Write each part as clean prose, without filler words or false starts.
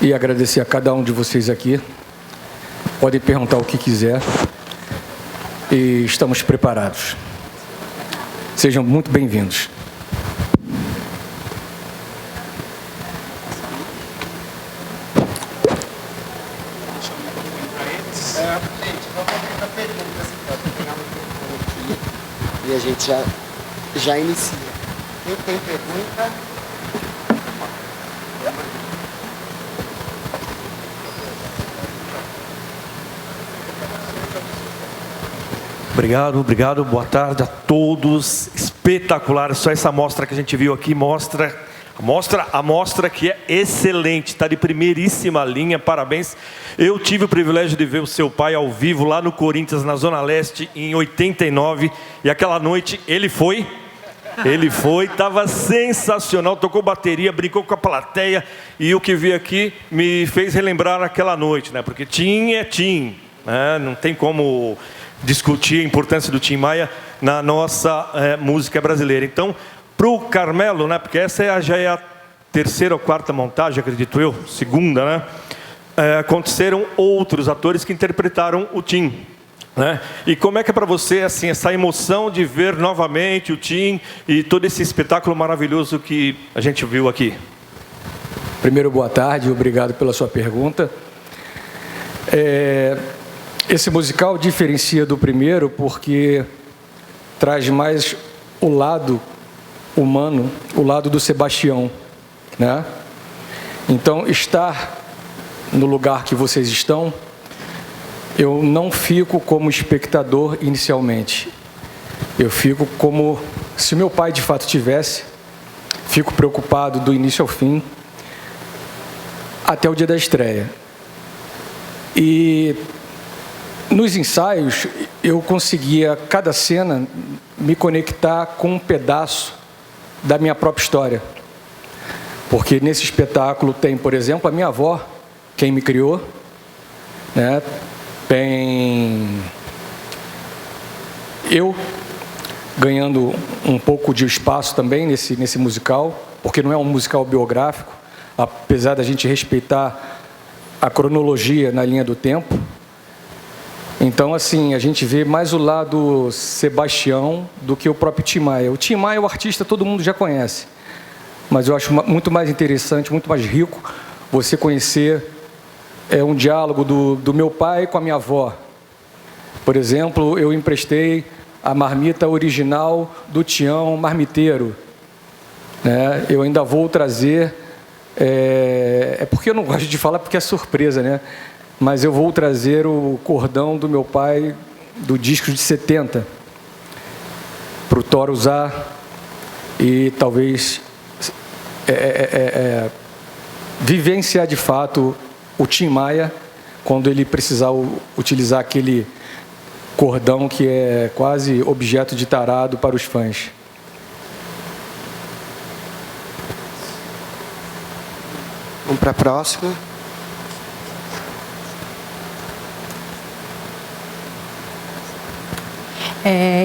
e agradecer a cada um de vocês aqui. Podem perguntar o que quiser e estamos preparados. Sejam muito bem-vindos. E a gente já inicia. Quem tem pergunta? Obrigado. Boa tarde a todos. Espetacular. Só essa amostra que a gente viu aqui mostra a mostra que é excelente, está de primeiríssima linha, parabéns. Eu tive o privilégio de ver o seu pai ao vivo lá no Corinthians, na Zona Leste, em 89, e aquela noite ele foi, estava sensacional, tocou bateria, brincou com a plateia, e o que vi aqui me fez relembrar aquela noite, né? Porque Tim é Tim, né? Não tem como discutir a importância do Tim Maia na nossa música brasileira. Então, para o Carmelo, né, porque essa já é a terceira ou quarta montagem, acredito eu, segunda, né? Aconteceram outros atores que interpretaram o Tim, né? E como é que é para você assim, essa emoção de ver novamente o Tim e todo esse espetáculo maravilhoso que a gente viu aqui? Primeiro, boa tarde, obrigado pela sua pergunta. Esse musical diferencia do primeiro porque traz mais o lado humano, o lado do Sebastião, né? Então, estar no lugar que vocês estão, eu não fico como espectador inicialmente. Eu fico como se meu pai de fato tivesse, fico preocupado do início ao fim, até o dia da estreia. E nos ensaios, eu conseguia, cada cena, me conectar com um pedaço da minha própria história. Porque nesse espetáculo tem, por exemplo, a minha avó, quem me criou, né? Tem eu ganhando um pouco de espaço também nesse musical, porque não é um musical biográfico, apesar da gente respeitar a cronologia na linha do tempo. Então, assim, a gente vê mais o lado Sebastião do que o próprio Tim Maia. O Tim Maia, o artista, todo mundo já conhece. Mas eu acho muito mais interessante, muito mais rico você conhecer um diálogo do meu pai com a minha avó. Por exemplo, eu emprestei a marmita original do Tião Marmiteiro, né? Eu ainda vou trazer... porque eu não gosto de falar porque é surpresa, né? Mas eu vou trazer o cordão do meu pai do disco de 70 para o Thor usar e talvez vivenciar de fato o Tim Maia quando ele precisar utilizar aquele cordão que é quase objeto de tarado para os fãs. Vamos para a próxima.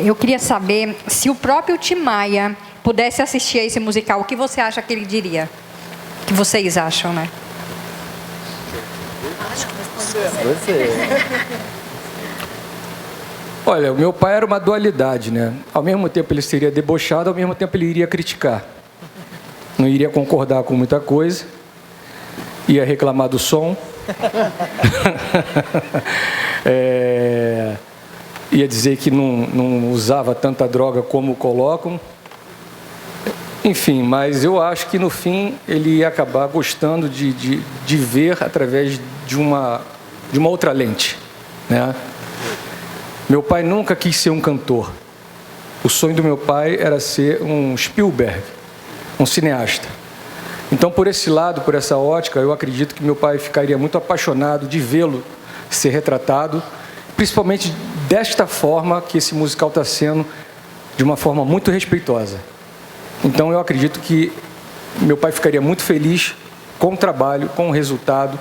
Eu queria saber se o próprio Tim Maia pudesse assistir a esse musical, o que você acha que ele diria? O que vocês acham, né? Acho que você. Olha, o meu pai era uma dualidade, né? Ao mesmo tempo ele seria debochado, ao mesmo tempo ele iria criticar. Não iria concordar com muita coisa, ia reclamar do som. Ia dizer que não usava tanta droga como colocam. Enfim, mas eu acho que no fim ele ia acabar gostando de ver através de uma outra lente, né? Meu pai nunca quis ser um cantor. O sonho do meu pai era ser um Spielberg, um cineasta. Então, por esse lado, por essa ótica, eu acredito que meu pai ficaria muito apaixonado de vê-lo ser retratado, principalmente desta forma que esse musical está sendo, de uma forma muito respeitosa. Então, eu acredito que meu pai ficaria muito feliz com o trabalho, com o resultado,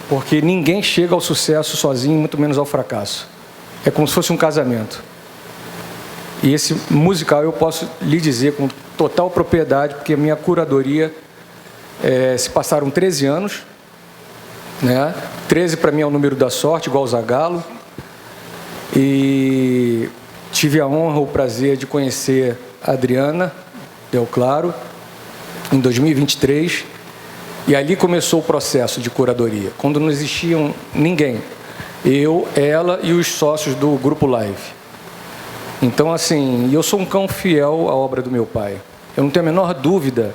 porque ninguém chega ao sucesso sozinho, muito menos ao fracasso. É como se fosse um casamento. E esse musical eu posso lhe dizer com total propriedade, porque a minha curadoria se passaram 13 anos, né? 13 para mim é o número da sorte, igual o Zagallo. E tive a honra, o prazer de conhecer a Adriana Del Claro em 2023. E ali começou o processo de curadoria, quando não existiam ninguém. Eu, ela e os sócios do Grupo Live. Então, assim, eu sou um cão fiel à obra do meu pai. Eu não tenho a menor dúvida.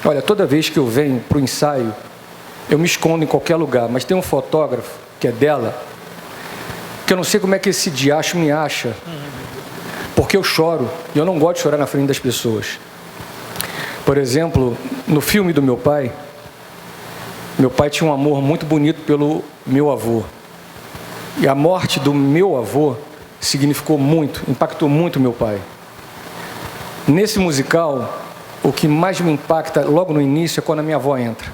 Olha, toda vez que eu venho para o ensaio, eu me escondo em qualquer lugar, mas tem um fotógrafo, que é dela, que eu não sei como é que esse diacho me acha, porque eu choro, e eu não gosto de chorar na frente das pessoas. Por exemplo, no filme do meu pai tinha um amor muito bonito pelo meu avô. E a morte do meu avô significou muito, impactou muito meu pai. Nesse musical, o que mais me impacta logo no início é quando a minha avó entra.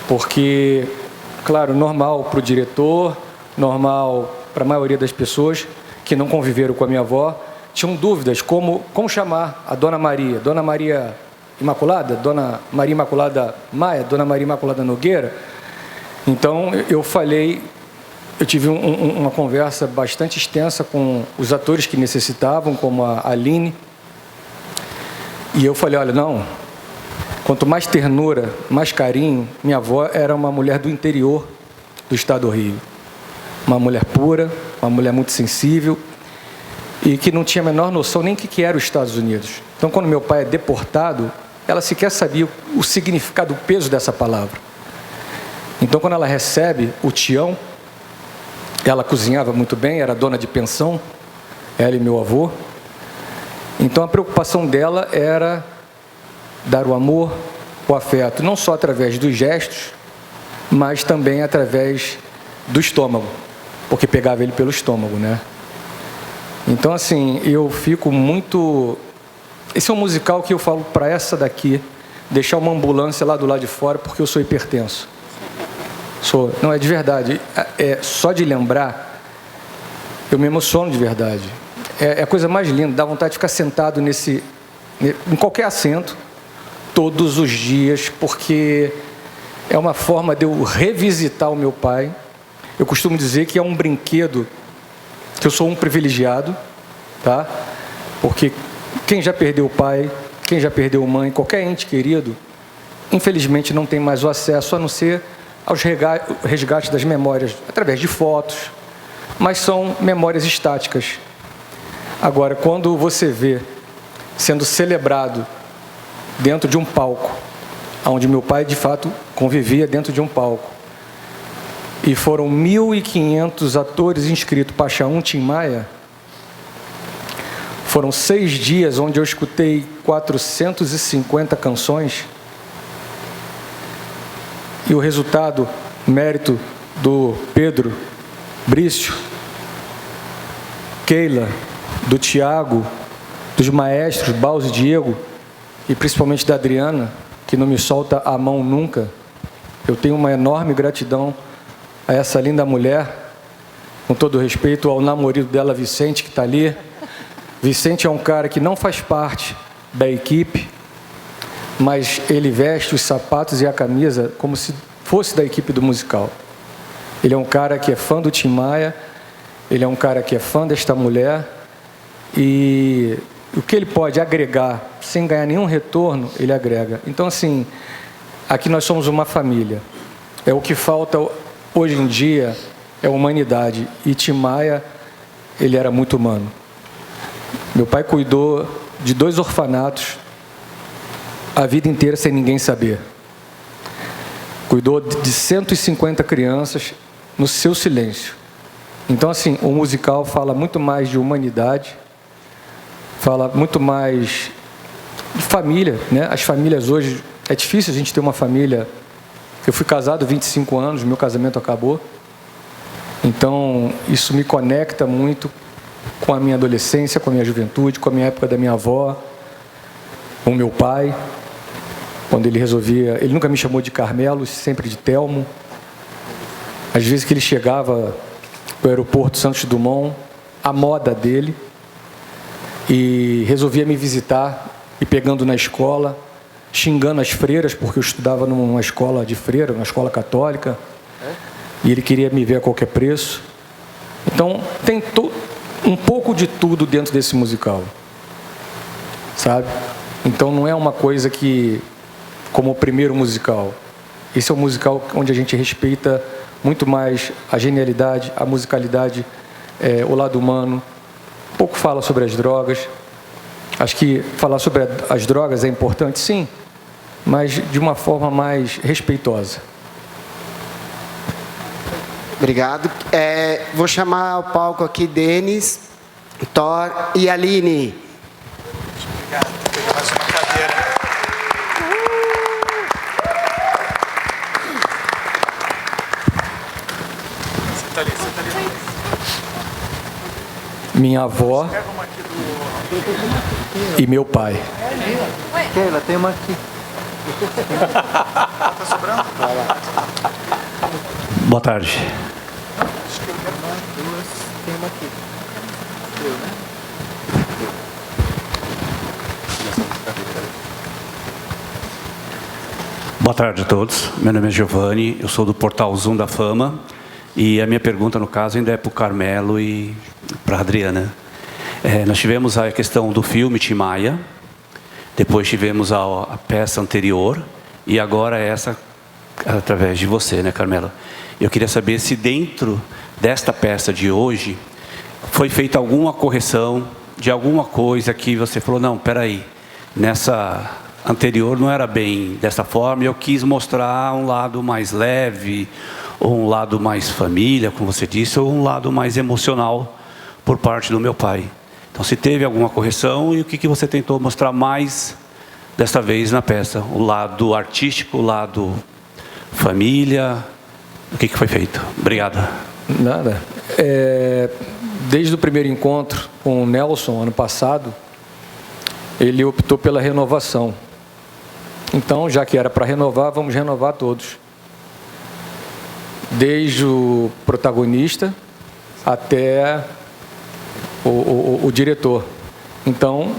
Porque, claro, normal para o diretor, normal para a maioria das pessoas que não conviveram com a minha avó, tinham dúvidas como chamar a Dona Maria Imaculada, Dona Maria Imaculada Maia, Dona Maria Imaculada Nogueira. Então, eu tive uma conversa bastante extensa com os atores que necessitavam, como a Aline, e eu falei, olha, não, quanto mais ternura, mais carinho. Minha avó era uma mulher do interior do estado do Rio, uma mulher pura, uma mulher muito sensível, e que não tinha a menor noção nem o que era os Estados Unidos. Então, quando meu pai é deportado, ela sequer sabia o significado, o peso dessa palavra. Então, quando ela recebe o Tião, ela cozinhava muito bem, era dona de pensão, ela e meu avô. Então, a preocupação dela era dar o amor, o afeto, não só através dos gestos, mas também através do estômago, porque pegava ele pelo estômago, né? Então, assim, eu fico muito... Esse é um musical que eu falo para essa daqui, deixar uma ambulância lá do lado de fora, porque eu sou hipertenso. Não, é de verdade. Só de lembrar, eu me emociono de verdade. É a coisa mais linda, dá vontade de ficar sentado em qualquer assento, todos os dias, porque é uma forma de eu revisitar o meu pai. Eu costumo dizer que é um brinquedo, que eu sou um privilegiado, tá? Porque quem já perdeu o pai, quem já perdeu mãe, qualquer ente querido, infelizmente não tem mais o acesso, a não ser aos resgates das memórias, através de fotos, mas são memórias estáticas. Agora, quando você vê sendo celebrado dentro de um palco, onde meu pai, de fato, convivia dentro de um palco, e foram 1.500 atores inscritos para achar um Tim Maia, foram 6 dias onde eu escutei 450 canções, e o resultado, mérito do Pedro Brício, Keila, do Tiago, dos maestros, Baus e Diego, e principalmente da Adriana, que não me solta a mão nunca. Eu tenho uma enorme gratidão a essa linda mulher, com todo respeito ao namorado dela, Vicente, que está ali. Vicente é um cara que não faz parte da equipe, mas ele veste os sapatos e a camisa como se fosse da equipe do musical. Ele é um cara que é fã do Tim Maia, ele é um cara que é fã desta mulher, e o que ele pode agregar sem ganhar nenhum retorno, ele agrega. Então, assim, aqui nós somos uma família. O que falta hoje em dia é humanidade, e Tim Maia, ele era muito humano. Meu pai cuidou de 2 orfanatos a vida inteira sem ninguém saber. Cuidou de 150 crianças no seu silêncio. Então, assim, o musical fala muito mais de humanidade, fala muito mais de família, né? As famílias hoje, é difícil a gente ter uma família. Eu fui casado 25 anos, meu casamento acabou. Então, isso me conecta muito com a minha adolescência, com a minha juventude, com a minha época da minha avó, com o meu pai, quando ele resolvia... Ele nunca me chamou de Carmelo, sempre de Telmo. Às vezes que ele chegava no aeroporto Santos Dumont, a moda dele, e resolvia me visitar, e pegando na escola, xingando as freiras, porque eu estudava numa escola de freira, uma escola católica, e ele queria me ver a qualquer preço. Então, tem um pouco de tudo dentro desse musical, sabe? Então, não é uma coisa que, como o primeiro musical. Esse é um musical onde a gente respeita muito mais a genialidade, a musicalidade, o lado humano. Pouco fala sobre as drogas. Acho que falar sobre as drogas é importante, sim, mas de uma forma mais respeitosa. Obrigado. Vou chamar ao palco aqui Denis, Thor e Aline. Obrigado. Vou pegar mais uma cadeira. Senta ali. Minha avó e meu pai. Keila, tem uma aqui. Tá sobrando? Boa tarde. Tem uma aqui. Boa tarde a todos. Meu nome é Giovanni, eu sou do portal Zoom da Fama. E a minha pergunta, no caso, ainda é para o Carmelo e para a Adriana. Nós tivemos a questão do filme Tim Maia, depois tivemos a peça anterior, e agora essa através de você, né, Carmelo? Eu queria saber se dentro desta peça de hoje foi feita alguma correção de alguma coisa que você falou, não, peraí, nessa anterior não era bem dessa forma, eu quis mostrar um lado mais leve, ou um lado mais família, como você disse, ou um lado mais emocional por parte do meu pai. Então, se teve alguma correção, e o que você tentou mostrar mais desta vez na peça? O lado artístico, o lado família, o que foi feito? Obrigado. Nada. Desde o primeiro encontro com o Nelson, ano passado, ele optou pela renovação. Então, já que era para renovar, vamos renovar todos. Desde o protagonista até o diretor. Então,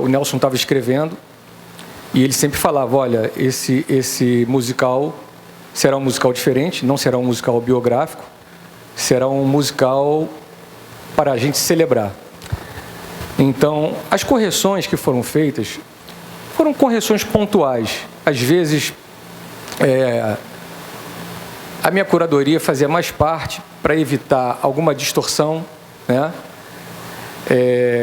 o Nelson estava escrevendo e ele sempre falava, olha, esse musical será um musical diferente, não será um musical biográfico, será um musical para a gente celebrar. Então, as correções que foram feitas foram correções pontuais. Às vezes, a minha curadoria fazia mais parte para evitar alguma distorção, né?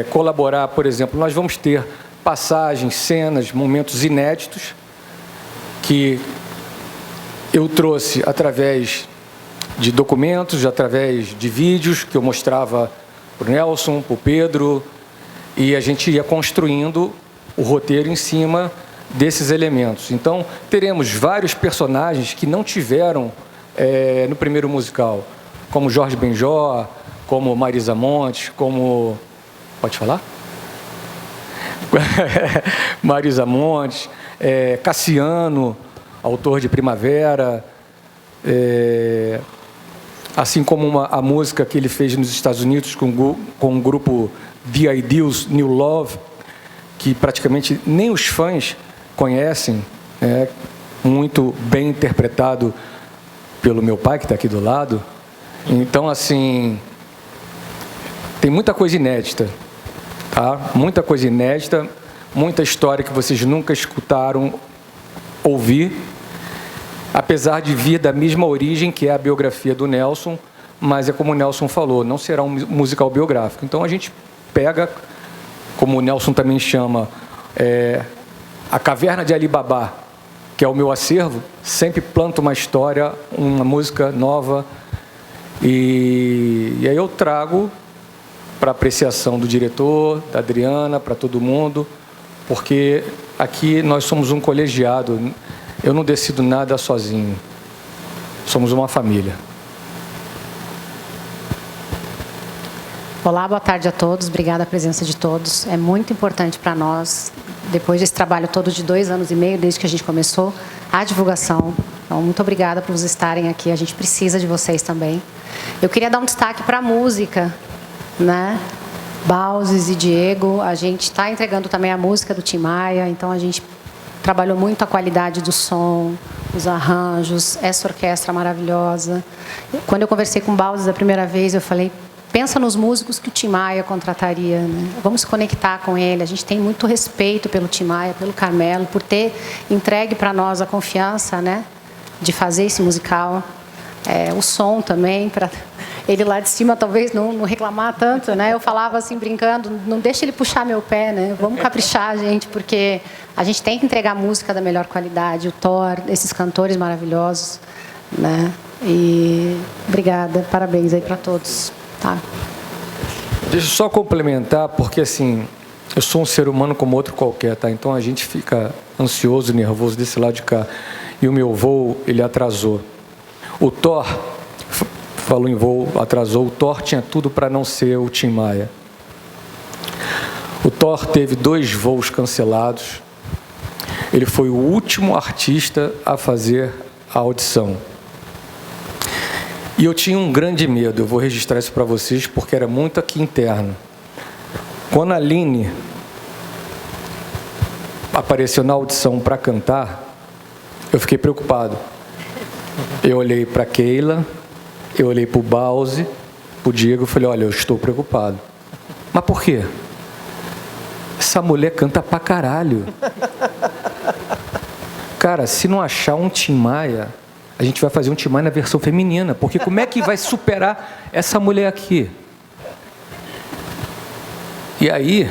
Colaborar, por exemplo, nós vamos ter passagens, cenas, momentos inéditos que eu trouxe através de documentos, através de vídeos que eu mostrava para o Nelson, para o Pedro, e a gente ia construindo o roteiro em cima desses elementos. Então, teremos vários personagens que não tiveram no primeiro musical, como Jorge Benjó, como Marisa Monte, como... Pode falar? Marisa Monte, Cassiano, autor de Primavera, assim como a música que ele fez nos Estados Unidos com o grupo The Ideals New Love, que praticamente nem os fãs conhecem, muito bem interpretado pelo meu pai, que está aqui do lado. Então, assim, tem muita coisa inédita, tá? Muita coisa inédita, muita história que vocês nunca escutaram ouvir, apesar de vir da mesma origem, que é a biografia do Nelson, mas é como o Nelson falou, não será um musical biográfico. Então, a gente pega, como o Nelson também chama, a Caverna de Ali Babá, que é o meu acervo, sempre planto uma história, uma música nova, e aí eu trago para apreciação do diretor, da Adriana, para todo mundo, porque aqui nós somos um colegiado, eu não decido nada sozinho, somos uma família. Olá, boa tarde a todos, obrigada a presença de todos. É muito importante para nós, depois desse trabalho todo de 2 anos e meio, desde que a gente começou, a divulgação. Então, muito obrigada por vocês estarem aqui, a gente precisa de vocês também. Eu queria dar um destaque para a música, né? Bauses e Diego. A gente está entregando também a música do Tim Maia, então a gente trabalhou muito a qualidade do som, os arranjos, essa orquestra maravilhosa. Quando eu conversei com o Bauses a primeira vez, eu falei, pensa nos músicos que o Tim Maia contrataria, né? Vamos se conectar com ele. A gente tem muito respeito pelo Tim Maia, pelo Carmelo, por ter entregue para nós a confiança, né, de fazer esse musical. O som também, para ele lá de cima talvez não reclamar tanto, né? Eu falava assim, brincando, não deixa ele puxar meu pé, né? Vamos caprichar, gente, porque a gente tem que entregar música da melhor qualidade. O Thor, esses cantores maravilhosos, né? E obrigada, parabéns aí para todos. Tá. Deixa eu só complementar, porque assim, eu sou um ser humano como outro qualquer, tá? Então a gente fica ansioso, nervoso desse lado de cá. E o meu voo, ele atrasou. O Thor, falou em voo, atrasou. O Thor tinha tudo para não ser o Tim Maia. O Thor teve 2 voos cancelados. Ele foi o último artista a fazer a audição. E eu tinha um grande medo, eu vou registrar isso para vocês, porque era muito aqui interno. Quando a Aline apareceu na audição para cantar, eu fiquei preocupado. Eu olhei para a Keila, eu olhei para o Bause, para o Diego, e falei, olha, eu estou preocupado. Mas por quê? Essa mulher canta pra caralho. Cara, se não achar um Tim Maia, a gente vai fazer um Tim Maia na versão feminina, porque como é que vai superar essa mulher aqui? E aí,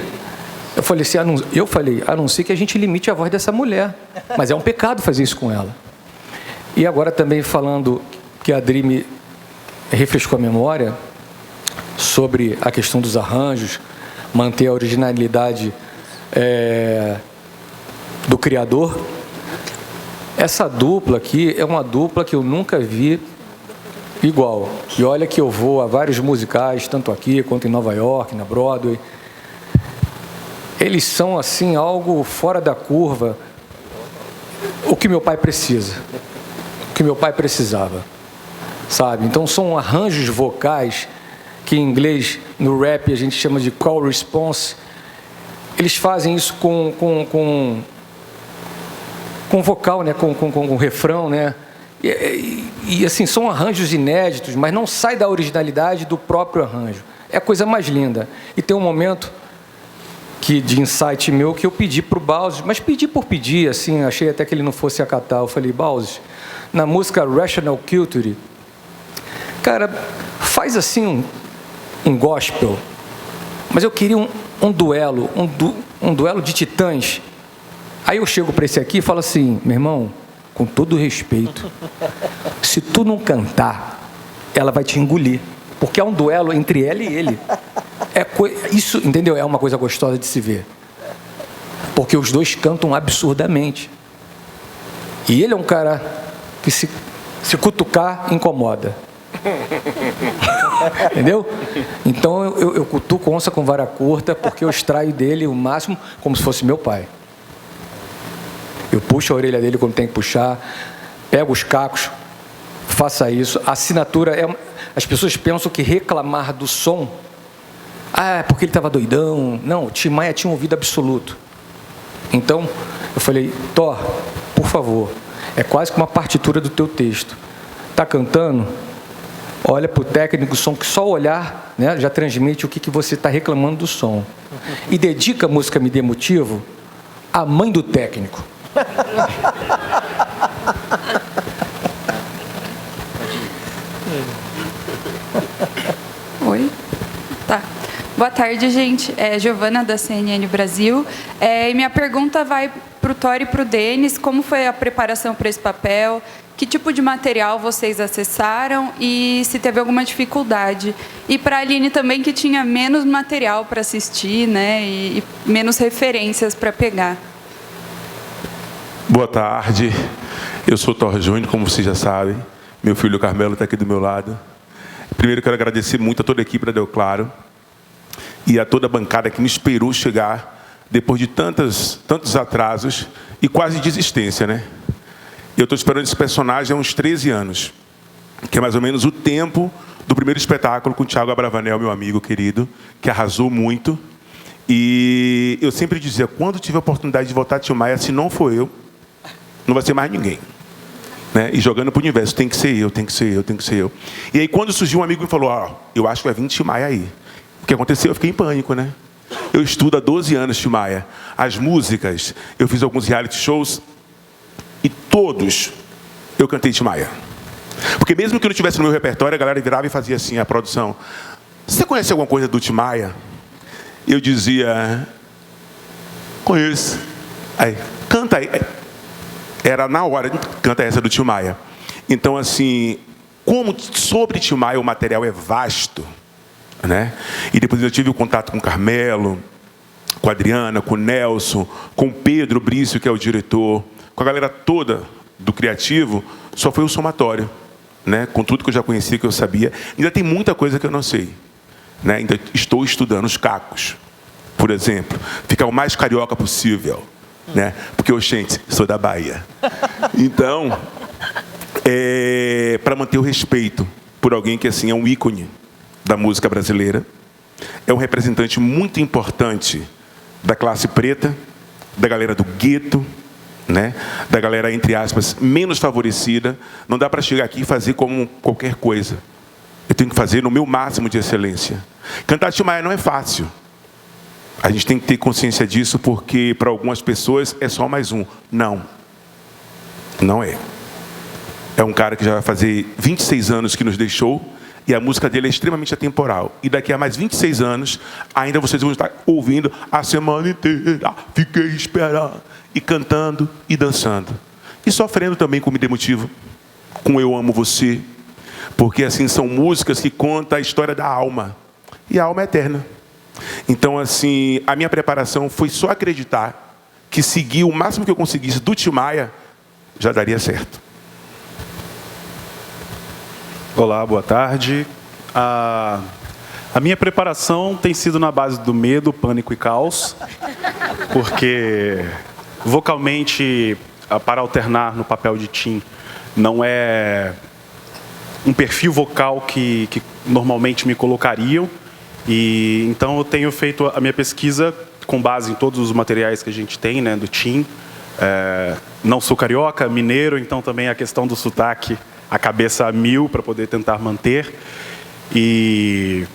eu falei assim, a não ser que a gente limite a voz dessa mulher, mas é um pecado fazer isso com ela. E agora também falando que a Adri me refrescou a memória sobre a questão dos arranjos, manter a originalidade do criador. Essa dupla aqui é uma dupla que eu nunca vi igual. E olha que eu vou a vários musicais, tanto aqui quanto em Nova York, na Broadway. Eles são, assim, algo fora da curva. O que meu pai precisa. O que meu pai precisava. Sabe? Então, são arranjos vocais que em inglês, no rap, a gente chama de call response. Eles fazem isso com vocal, né? com refrão, né? E assim, são arranjos inéditos, mas não sai da originalidade do próprio arranjo. É a coisa mais linda. E tem um momento de insight meu que eu pedi para o Bauses, mas pedi por pedir, assim, achei até que ele não fosse acatar. Eu falei, Bauses, na música Rational Culture, cara, faz assim um gospel, mas eu queria um duelo, um duelo de titãs. Aí eu chego para esse aqui e falo assim, meu irmão, com todo respeito, se tu não cantar, ela vai te engolir, porque é um duelo entre ela e ele. Isso, entendeu? É uma coisa gostosa de se ver, porque os dois cantam absurdamente. E ele é um cara que se cutucar, incomoda. Entendeu? Então eu cutuco onça com vara curta, porque eu extraio dele o máximo como se fosse meu pai. Eu puxo a orelha dele quando tem que puxar, pego os cacos, faça isso. A assinatura as pessoas pensam que reclamar do som, é porque ele estava doidão. Não, o Tim Maia tinha um ouvido absoluto. Então, eu falei, Thor, por favor, é quase que uma partitura do teu texto. Está cantando? Olha para o técnico do som, que só olhar, né, já transmite o que você está reclamando do som. E dedica a música Me Dê Motivo à mãe do técnico. Oi? Tá. Boa tarde, gente. Giovana, da CNN Brasil. E minha pergunta vai para o Thor e para o Denis. Como foi a preparação para esse papel? Que tipo de material vocês acessaram e se teve alguma dificuldade? E para a Aline também, que tinha menos material para assistir, né? E menos referências para pegar. Boa tarde. Eu sou o Thor Júnior, como vocês já sabem. Meu filho Carmelo está aqui do meu lado. Primeiro, quero agradecer muito a toda a equipe da Deu Claro e a toda a bancada que me esperou chegar depois de tantos atrasos e quase desistência, né? Eu estou esperando esse personagem há uns 13 anos, que é mais ou menos o tempo do primeiro espetáculo com o Thiago Abravanel, meu amigo querido, que arrasou muito. E eu sempre dizia, quando tiver a oportunidade de voltar a Tim Maia, se não for eu, não vai ser mais ninguém. Né? E jogando para o universo, tem que ser eu, tem que ser eu, tem que ser eu. E aí quando surgiu um amigo e falou, eu acho que vai vir Tim Maia aí. O que aconteceu? Eu fiquei em pânico, né? Eu estudo há 12 anos Tim Maia. As músicas, eu fiz alguns reality shows e todos eu cantei Tim Maia. Porque mesmo que eu não tivesse no meu repertório, a galera virava e fazia assim, a produção. Você conhece alguma coisa do Tim Maia? Eu dizia, conheço. Aí, canta aí. Era na hora, canta essa do Tim Maia. Então, assim, como sobre Tim Maia o material é vasto, né? E depois eu tive o contato com o Carmelo, com a Adriana, com o Nelson, com o Pedro Brício, que é o diretor, com a galera toda do criativo, só foi o somatório, né? Com tudo que eu já conhecia, que eu sabia. Ainda tem muita coisa que eu não sei, né? Ainda estou estudando os cacos, por exemplo, ficar o mais carioca possível, né? Porque eu, gente, sou da Bahia. Então, para manter o respeito por alguém que assim é um ícone da música brasileira, é um representante muito importante da classe preta, da galera do gueto, né? Da galera, entre aspas, menos favorecida. Não dá para chegar aqui e fazer como qualquer coisa. Eu tenho que fazer no meu máximo de excelência. Cantar Tim Maia não é fácil. A gente tem que ter consciência disso, porque para algumas pessoas é só mais um. Não. Não é. É um cara que já vai fazer 26 anos que nos deixou, e a música dele é extremamente atemporal. E daqui a mais 26 anos, ainda vocês vão estar ouvindo a semana inteira. Fiquei esperando. E cantando e dançando. E sofrendo também com Me Dê Motivo, com Eu Amo Você. Porque assim são músicas que contam a história da alma. E a alma é eterna. Então, assim, a minha preparação foi só acreditar que seguir o máximo que eu conseguisse do Tim Maia já daria certo. Olá, boa tarde. A minha preparação tem sido na base do medo, pânico e caos, porque vocalmente, para alternar no papel de Tim, não é um perfil vocal que normalmente me colocariam. E então eu tenho feito a minha pesquisa com base em todos os materiais que a gente tem, né, do Tim. Não sou carioca, mineiro, então também a questão do sotaque, a cabeça a mil para poder tentar manter. E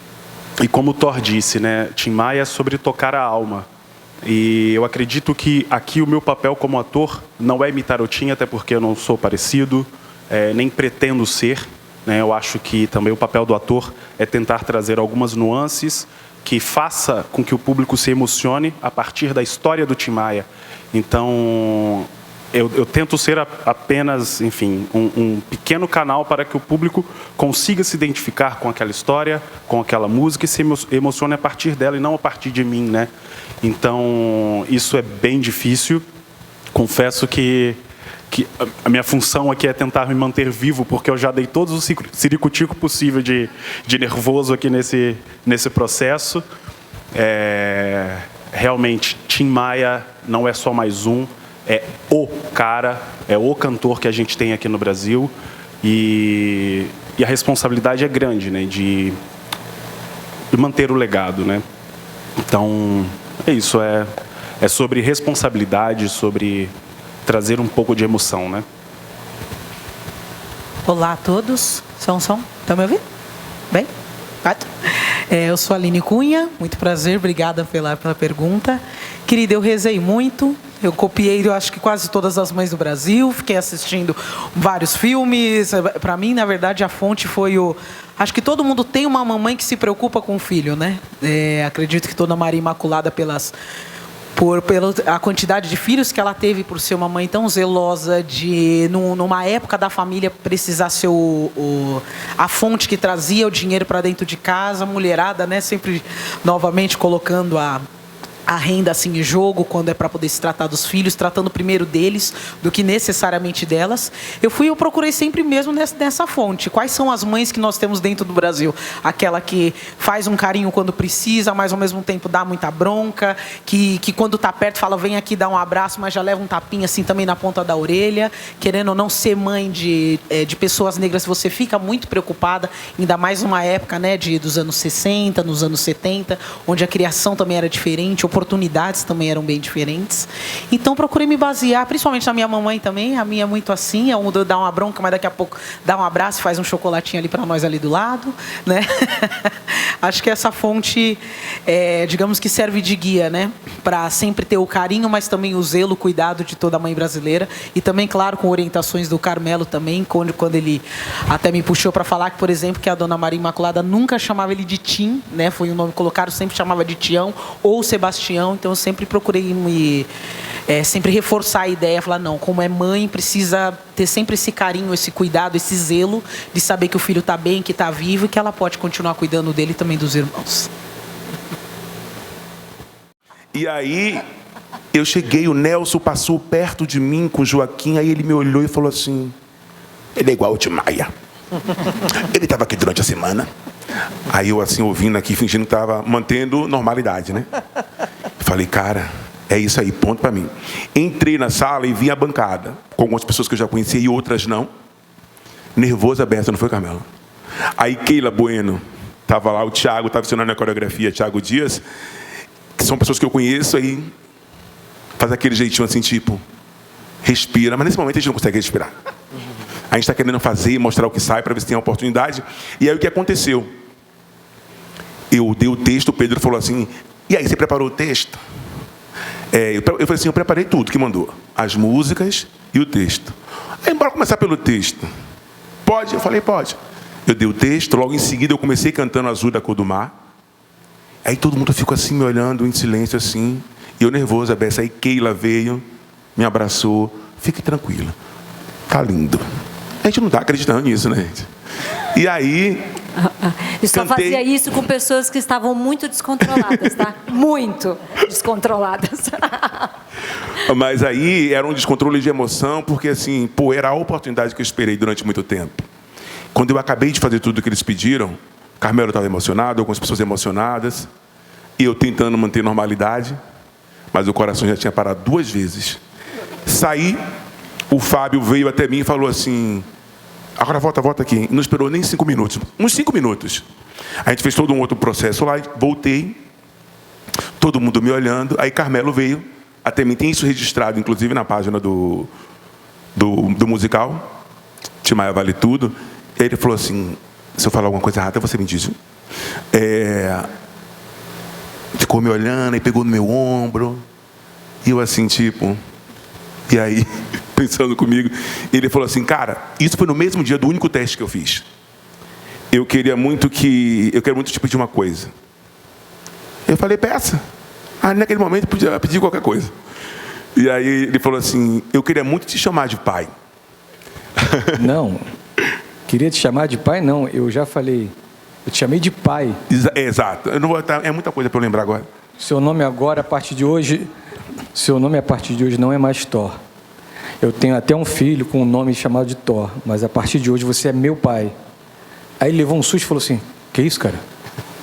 como o Thor disse, né, Tim Maia é sobre tocar a alma. E eu acredito que aqui o meu papel como ator não é imitar o Tim, até porque eu não sou parecido, nem pretendo ser. Eu acho que também o papel do ator é tentar trazer algumas nuances que faça com que o público se emocione a partir da história do Tim Maia. Então, eu tento ser apenas, enfim, um pequeno canal para que o público consiga se identificar com aquela história, com aquela música e se emocione a partir dela e não a partir de mim, né? Então, isso é bem difícil. Confesso que a minha função aqui é tentar me manter vivo, porque eu já dei todos os ciricutico possível de nervoso aqui nesse processo. Realmente, Tim Maia não é só mais um, é o cara, é o cantor que a gente tem aqui no Brasil. E a responsabilidade é grande, né, de manter o legado, né? Então, é isso, é sobre responsabilidade, sobre trazer um pouco de emoção, né? Olá a todos. Som. Estão me ouvindo? Bem? 4. Eu sou a Aline Cunha. Muito prazer. Obrigada pela pergunta. Querida, eu rezei muito. Eu copiei, eu acho que quase todas as mães do Brasil. Fiquei assistindo vários filmes. Para mim, na verdade, a fonte foi o... Acho que todo mundo tem uma mamãe que se preocupa com o filho, né? Acredito que toda Maria Imaculada pela a quantidade de filhos que ela teve, por ser uma mãe tão zelosa, numa época da família precisar ser a fonte que trazia o dinheiro para dentro de casa, a mulherada, né, sempre novamente colocando a renda assim em jogo, quando é para poder se tratar dos filhos, tratando primeiro deles do que necessariamente delas. Eu procurei sempre mesmo nessa fonte. Quais são as mães que nós temos dentro do Brasil? Aquela que faz um carinho quando precisa, mas ao mesmo tempo dá muita bronca, que quando está perto fala, vem aqui dar um abraço, mas já leva um tapinha assim também na ponta da orelha. Querendo ou não ser mãe de pessoas negras, você fica muito preocupada, ainda mais numa época, né, dos anos 60, nos anos 70, onde a criação também era diferente, oportunidades também eram bem diferentes. Então, procurei me basear, principalmente na minha mamãe também. A minha é muito assim, dá uma bronca, mas daqui a pouco dá um abraço e faz um chocolatinho ali para nós ali do lado, né? Acho que essa fonte, digamos que serve de guia, né? Para sempre ter o carinho, mas também o zelo, o cuidado de toda mãe brasileira. E também, claro, com orientações do Carmelo também, quando ele até me puxou para falar que, por exemplo, que a dona Maria Imaculada nunca chamava ele de Tim, né? Foi um nome colocado, sempre chamava de Tião ou Sebastião. Então, eu sempre procurei sempre reforçar a ideia, falar, não, como é mãe, precisa ter sempre esse carinho, esse cuidado, esse zelo de saber que o filho está bem, que está vivo e que ela pode continuar cuidando dele e também dos irmãos. E aí, eu cheguei, o Nelson passou perto de mim com o Joaquim, aí ele me olhou e falou assim, ele é igual o Tim Maia. Ele estava aqui durante a semana. Aí eu, assim, ouvindo aqui, fingindo que estava mantendo normalidade, né? Falei, cara, é isso aí, ponto para mim. Entrei na sala e vi a bancada, com algumas pessoas que eu já conhecia e outras não. Nervoso, aberto, não foi, Carmelo? Aí Keila Bueno, estava lá, o Thiago estava ensinando a coreografia, Thiago Dias, que são pessoas que eu conheço, aí faz aquele jeitinho assim, tipo, respira, mas nesse momento a gente não consegue respirar. A gente está querendo fazer, mostrar o que sai, para ver se tem a oportunidade. E aí o que aconteceu? Eu dei o texto, o Pedro falou assim, e aí, você preparou o texto? Eu falei assim, eu preparei tudo que mandou. As músicas e o texto. Aí, bora começar pelo texto. Pode? Eu falei, pode. Eu dei o texto, logo em seguida eu comecei cantando Azul da Cor do Mar. Aí todo mundo ficou assim, me olhando em silêncio assim. E eu nervoso, a beça. Aí Keila veio, me abraçou. Fique tranquila. Tá lindo. A gente não está acreditando nisso, né, gente? E aí... Eu só fazia isso com pessoas que estavam muito descontroladas, tá? Muito descontroladas. Mas aí era um descontrole de emoção, porque assim, era a oportunidade que eu esperei durante muito tempo. Quando eu acabei de fazer tudo o que eles pediram, Carmelo estava emocionado, algumas pessoas emocionadas, e eu tentando manter normalidade, mas o coração já tinha parado 2 vezes. Saí, o Fábio veio até mim e falou assim... Agora volta aqui. Não esperou nem 5 minutos. Uns 5 minutos. A gente fez todo um outro processo lá, voltei. Todo mundo me olhando. Aí Carmelo veio até mim. Tem isso registrado, inclusive, na página do musical. Tim Maia Vale Tudo. E aí ele falou assim, se eu falar alguma coisa errada, você me diz. Ficou me olhando, e pegou no meu ombro. E eu assim, tipo... E aí... pensando comigo, ele falou assim, cara, isso foi no mesmo dia do único teste que eu fiz. Eu quero muito te pedir uma coisa. Eu falei, peça. Naquele momento podia pedir qualquer coisa. E aí ele falou assim, eu queria muito te chamar de pai. Não, queria te chamar de pai, não. Eu já falei, eu te chamei de pai. Exato. Eu não vou, é muita coisa para eu lembrar agora. Seu nome agora, a partir de hoje não é mais Thor. Eu tenho até um filho com um nome chamado de Thor, mas a partir de hoje você é meu pai. Aí ele levou um susto e falou assim, que isso, cara?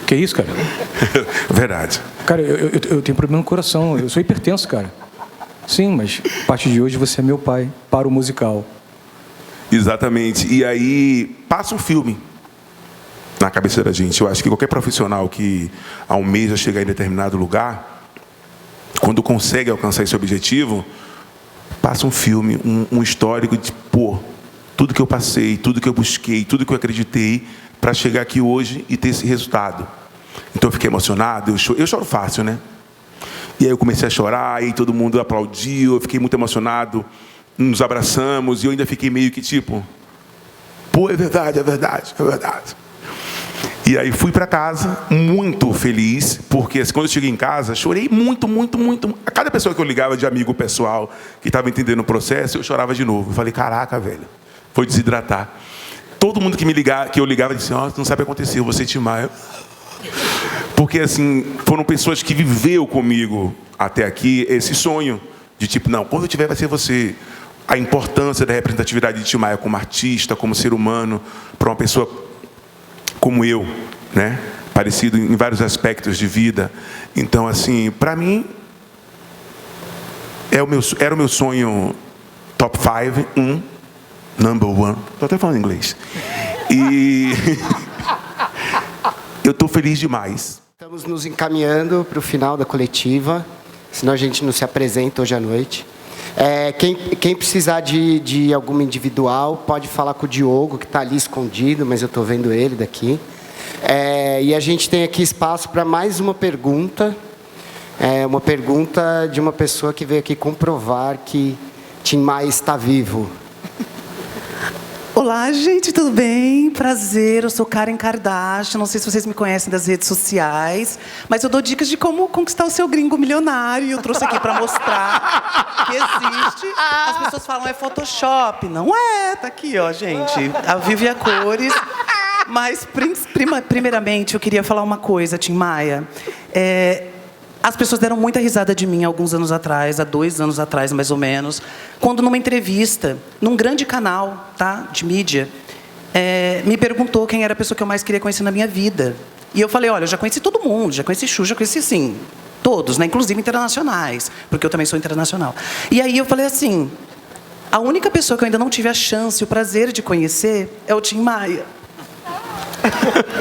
Que isso, cara? Verdade. Cara, eu tenho problema no coração, eu sou hipertenso, cara. Sim, mas a partir de hoje você é meu pai, para o musical. Exatamente. E aí passa um filme na cabeça da gente. Eu acho que qualquer profissional que almeja chegar em determinado lugar, quando consegue alcançar esse objetivo... passa um filme, um histórico de, tudo que eu passei, tudo que eu busquei, tudo que eu acreditei para chegar aqui hoje e ter esse resultado. Então eu fiquei emocionado, eu choro fácil, né? E aí eu comecei a chorar, e todo mundo aplaudiu, eu fiquei muito emocionado, nos abraçamos, e eu ainda fiquei meio que tipo, é verdade, é verdade, é verdade. E aí fui para casa, muito feliz, porque quando eu cheguei em casa, chorei muito, muito, muito. A cada pessoa que eu ligava de amigo pessoal, que estava entendendo o processo, eu chorava de novo. Eu falei, caraca, velho, foi desidratar. Todo mundo que eu ligava disse, não sabe o que aconteceu, você Tim Maia. Porque, assim, foram pessoas que viveu comigo até aqui esse sonho de tipo, não, quando eu tiver vai ser você. A importância da representatividade de Tim Maia como artista, como ser humano, para uma pessoa como eu, né? Parecido em vários aspectos de vida. Então, assim, para mim, era o meu sonho top 5, number one. Estou até falando inglês. E eu estou feliz demais. Estamos nos encaminhando para o final da coletiva, senão a gente não se apresenta hoje à noite. Quem precisar de alguma individual, pode falar com o Diogo, que está ali escondido, mas eu estou vendo ele daqui. E a gente tem aqui espaço para mais uma pergunta. Uma pergunta de uma pessoa que veio aqui comprovar que Tim Maia está vivo. Olá, gente, tudo bem? Prazer, eu sou Karen Kardashian. Não sei se vocês me conhecem das redes sociais, mas eu dou dicas de como conquistar o seu gringo milionário. E eu trouxe aqui para mostrar que existe. As pessoas falam, é Photoshop. Não é, tá aqui, ó, gente. A vivo e a cores. Mas, primeiramente, eu queria falar uma coisa, Tim Maia. As pessoas deram muita risada de mim há alguns anos atrás, há 2 anos atrás, mais ou menos, quando numa entrevista, num grande canal, tá, de mídia, me perguntou quem era a pessoa que eu mais queria conhecer na minha vida. E eu falei, olha, eu já conheci todo mundo, já conheci Xuxa, já conheci, sim, todos, né, inclusive internacionais, porque eu também sou internacional. E aí eu falei assim, a única pessoa que eu ainda não tive a chance, o prazer de conhecer, é o Tim Maia.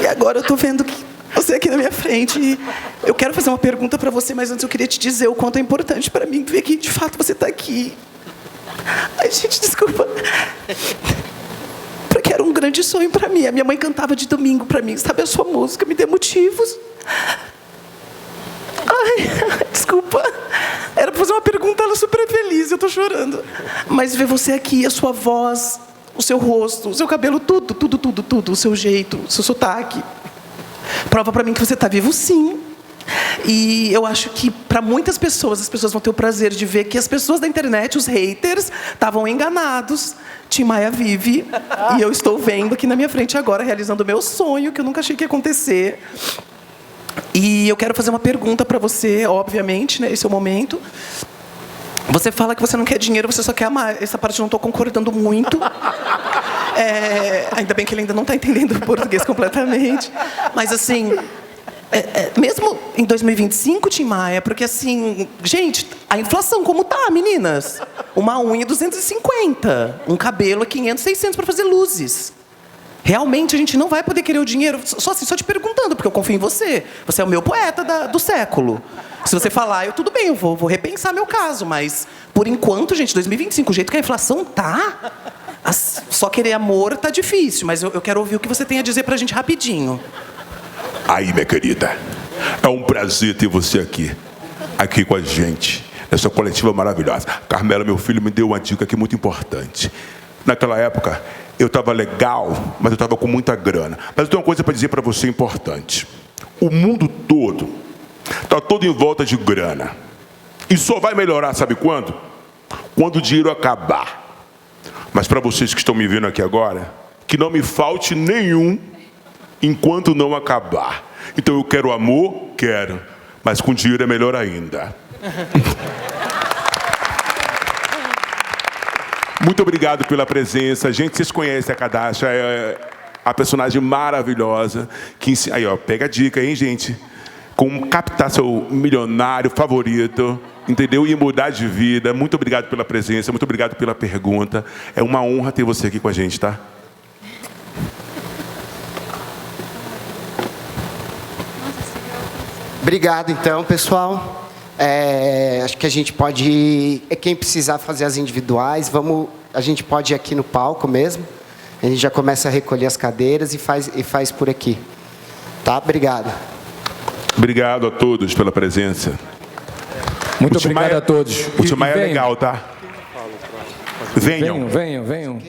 E agora eu tô vendo que você aqui na minha frente. E eu quero fazer uma pergunta para você, mas antes eu queria te dizer o quanto é importante para mim ver que, de fato, você está aqui. Ai, gente, desculpa. Porque era um grande sonho para mim. A minha mãe cantava de domingo para mim. Sabe a sua música? Me dê motivos. Ai, desculpa. Era para fazer uma pergunta, ela super feliz. Eu estou chorando. Mas ver você aqui, a sua voz, o seu rosto, o seu cabelo, tudo. O seu jeito, o seu sotaque. Prova para mim que você está vivo, sim. E eu acho que, para muitas pessoas, as pessoas vão ter o prazer de ver que as pessoas da internet, os haters, estavam enganados. Tim Maia vive. E eu estou vendo aqui na minha frente agora, realizando o meu sonho, que eu nunca achei que ia acontecer. E eu quero fazer uma pergunta para você, obviamente, né? Esse é o momento. Você fala que você não quer dinheiro, você só quer amar. Essa parte eu não estou concordando muito. Ainda bem que ele ainda não está entendendo o português completamente. Mas, assim, mesmo em 2025, Tim Maia, porque, assim, gente, a inflação como tá, meninas? Uma unha 250, um cabelo 500, 600 para fazer luzes. Realmente a gente não vai poder querer o dinheiro, só te perguntando, porque eu confio em você. Você é o meu poeta do século. Se você falar, tudo bem, eu vou repensar meu caso, mas, por enquanto, gente, 2025, o jeito que a inflação tá, só querer amor tá difícil, mas eu quero ouvir o que você tem a dizer pra gente rapidinho. Aí, minha querida, é um prazer ter você aqui com a gente, nessa coletiva maravilhosa. Carmela, meu filho, me deu uma dica aqui muito importante. Naquela época, eu estava legal, mas eu estava com muita grana. Mas eu tenho uma coisa para dizer para você importante. O mundo todo está todo em volta de grana. E só vai melhorar, sabe quando? Quando o dinheiro acabar. Mas para vocês que estão me vendo aqui agora, que não me falte nenhum enquanto não acabar. Então eu quero amor? Quero. Mas com dinheiro é melhor ainda. Muito obrigado pela presença. Gente, vocês conhecem a Kardashian, é a personagem maravilhosa. Aí, ó, pega a dica, hein, gente? Como captar seu milionário favorito, entendeu? E mudar de vida. Muito obrigado pela presença, muito obrigado pela pergunta. É uma honra ter você aqui com a gente, tá? Obrigado, então, pessoal. Acho que a gente pode... Quem precisar fazer as individuais, a gente pode ir aqui no palco mesmo. A gente já começa a recolher as cadeiras e faz por aqui. Tá? Obrigado. Obrigado a todos pela presença. Muito obrigado a todos. O Tim Maia é legal, tá? Venham. Venham.